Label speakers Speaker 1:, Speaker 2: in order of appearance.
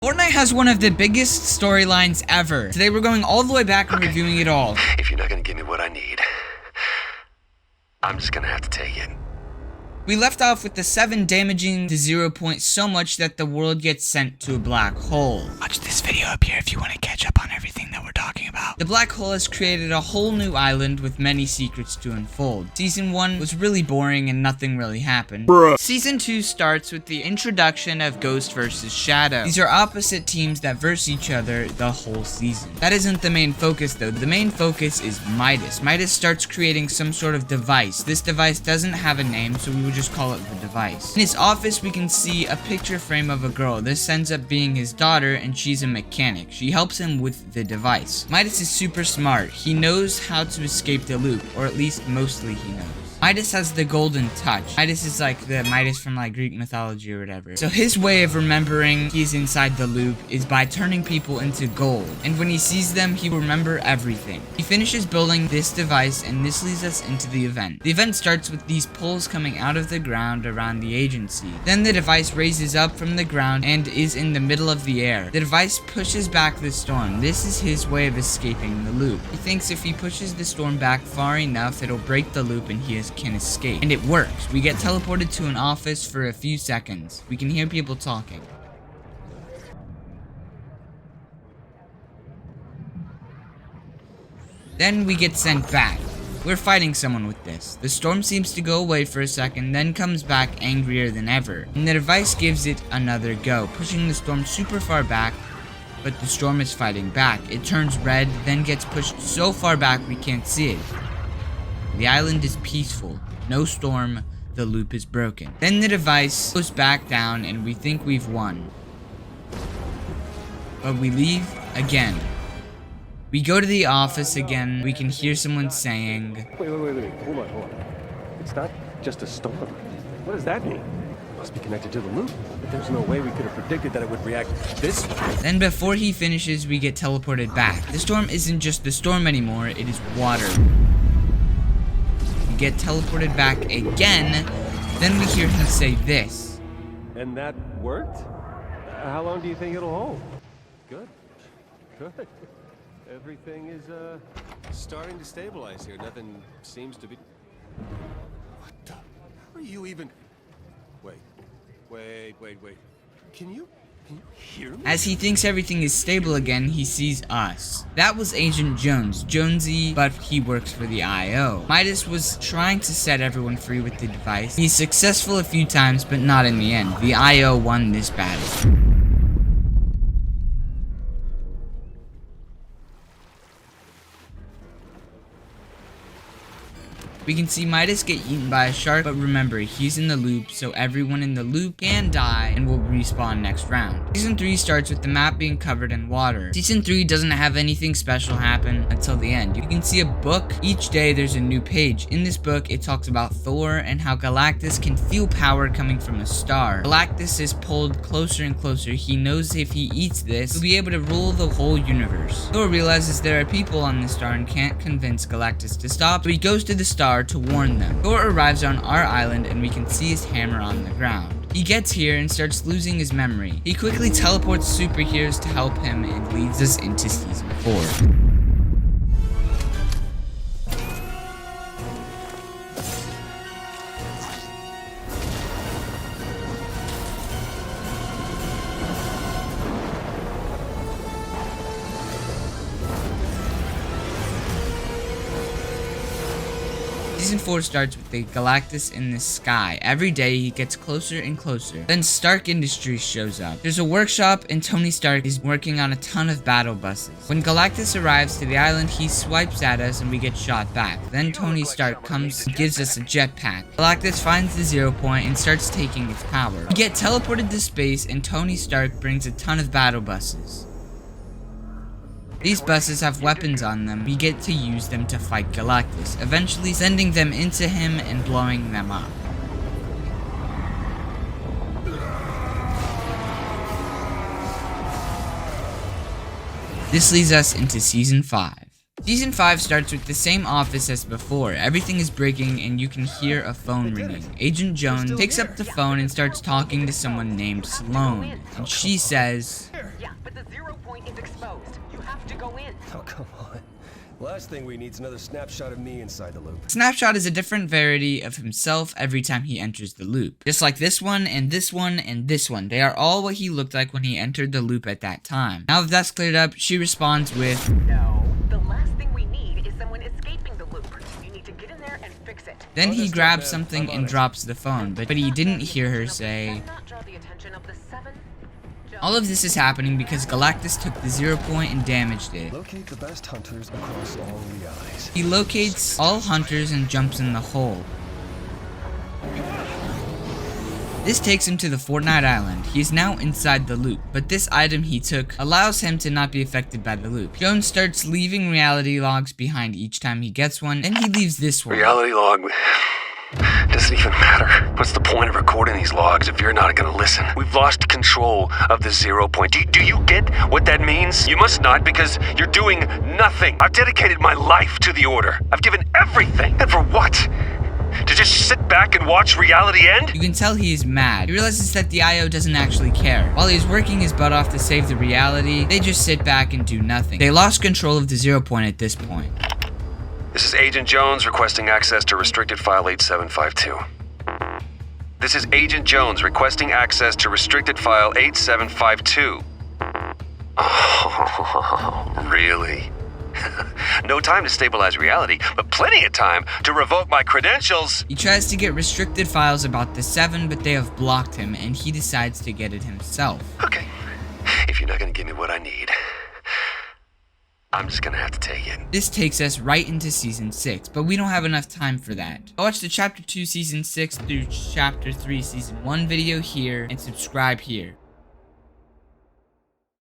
Speaker 1: Fortnite has one of the biggest storylines ever. Today we're going all the way back and reviewing it all.
Speaker 2: If you're not gonna give me what I need, I'm just gonna have to take it.
Speaker 1: We left off with the 7 damaging the 0 point so much that the world gets sent to a black hole. Watch this video up here if you want to catch up on everything that we're talking about. The black hole has created a whole new island with many secrets to unfold. Season 1 was really boring and nothing really happened. Bruh. Season 2 starts with the introduction of Ghost versus Shadow. These are opposite teams that verse each other the whole season. That isn't the main focus though. The main focus is Midas. Midas starts creating some sort of device. This device doesn't have a name, so we will just call it the device. In his office, we can see a picture frame of a girl. This ends up being his daughter, and she's a mechanic. She helps him with the device. Midas is super smart. He knows how to escape the loop, or at least mostly he knows. Midas has the golden touch. Midas is like the Midas from like Greek mythology or whatever. So his way of remembering he's inside the loop is by turning people into gold. And when he sees them, he will remember everything. He finishes building this device, and this leads us into the event. The event starts with these poles coming out of the ground around the agency. Then the device raises up from the ground and is in the middle of the air. The device pushes back the storm. This is his way of escaping the loop. He thinks if he pushes the storm back far enough, it'll break the loop and can escape. And it works. We get teleported to an office for a few seconds. We can hear people talking. Then we get sent back. We're fighting someone with this. The storm seems to go away for a second, then comes back angrier than ever. And the device gives it another go, pushing the storm super far back, but the storm is fighting back. It turns red, then gets pushed so far back we can't see it. The island is peaceful. No storm. The loop is broken. Then the device goes back down and we think we've won. But we leave again. We go to the office again. We can hear someone saying,
Speaker 3: Wait. Hold on. It's not just a storm. What does that mean? It must be connected to the loop. But there's no way we could have predicted that it would react this way.
Speaker 1: Then before he finishes, we get teleported back. The storm isn't just the storm anymore. It is water. Get teleported back again, then we hear him say this.
Speaker 3: And that worked? How long do you think it'll hold? Good. Everything is starting to stabilize here. Nothing seems to be... What the... How are you even... Wait. Can you hear me?
Speaker 1: As he thinks everything is stable again, he sees us. That was Agent Jonesy, but he works for the IO. Midas was trying to set everyone free with the device. He's successful a few times, but not in the end. The IO won this battle. We can see Midas get eaten by a shark, but remember, he's in the loop, so everyone in the loop can die and will respawn next round. Season 3 starts with the map being covered in water. Season 3 doesn't have anything special happen until the end. You can see a book. Each day there's a new page. In this book, it talks about Thor and how Galactus can feel power coming from a star. Galactus is pulled closer and closer. He knows if he eats this, he'll be able to rule the whole universe. Thor realizes there are people on the star and can't convince Galactus to stop, so he goes to the star to warn them. Thor arrives on our island and we can see his hammer on the ground. He gets here and starts losing his memory. He quickly teleports superheroes to help him and leads us into season 4. Season 4 starts with the Galactus in the sky. Every day he gets closer and closer. Then Stark Industries shows up. There's a workshop and Tony Stark is working on a ton of battle buses. When Galactus arrives to the island, he swipes at us and we get shot back. Then Tony Stark comes and gives us a jetpack. Galactus finds the 0 point and starts taking its power. We get teleported to space and Tony Stark brings a ton of battle buses. These buses have weapons on them. We get to use them to fight Galactus, eventually sending them into him and blowing them up. This leads us into Season 5. Season 5 starts with the same office as before. Everything is breaking and you can hear a phone ringing. Agent Jones picks up the phone and starts talking to someone named Sloane. And she says,
Speaker 4: but the 0 point is exposed. You have to go in.
Speaker 3: Oh, come on. Last thing we need is another snapshot of me inside the loop.
Speaker 1: Snapshot is a different variety of himself every time he enters the loop. Just like this one, and this one, and this one. They are all what he looked like when he entered the loop at that time. Now that that's cleared up, she responds with,
Speaker 4: No. The last thing we need is someone escaping the loop. You need to get in there and fix it.
Speaker 1: then he grabs something and drops the phone, but he didn't hear her say,
Speaker 4: Not draw the attention of the 7.
Speaker 1: all of this is happening because Galactus took the 0 point and damaged it.
Speaker 3: Locate the best hunters across all realities.
Speaker 1: He locates all hunters and jumps in the hole. This takes him to the Fortnite island. He is now inside the loop, but this item he took allows him to not be affected by the loop. Jones starts leaving reality logs behind each time he gets one, and he leaves this one.
Speaker 2: Reality log. Doesn't even matter. What's the point of recording these logs if you're not gonna listen? We've lost control of the 0 point. Do you get what that means? You must not, because you're doing nothing. I've dedicated my life to the Order. I've given everything. And for what? To just sit back and watch reality end?
Speaker 1: You can tell he is mad. He realizes that the IO doesn't actually care. While he's working his butt off to save the reality, they just sit back and do nothing. They lost control of the 0 point at this point.
Speaker 2: This is Agent Jones requesting access to restricted file 8752. This is Agent Jones requesting access to restricted file 8752. Oh, really? No time to stabilize reality, but plenty of time to revoke my credentials.
Speaker 1: He tries to get restricted files about the 7, but they have blocked him, and he decides to get it himself.
Speaker 2: Okay, if you're not gonna give me what I need, I'm just gonna have to take it.
Speaker 1: This takes us right into Season 6, but we don't have enough time for that. Go watch the Chapter 2 Season 6 through Chapter 3 Season 1 video here, and subscribe here.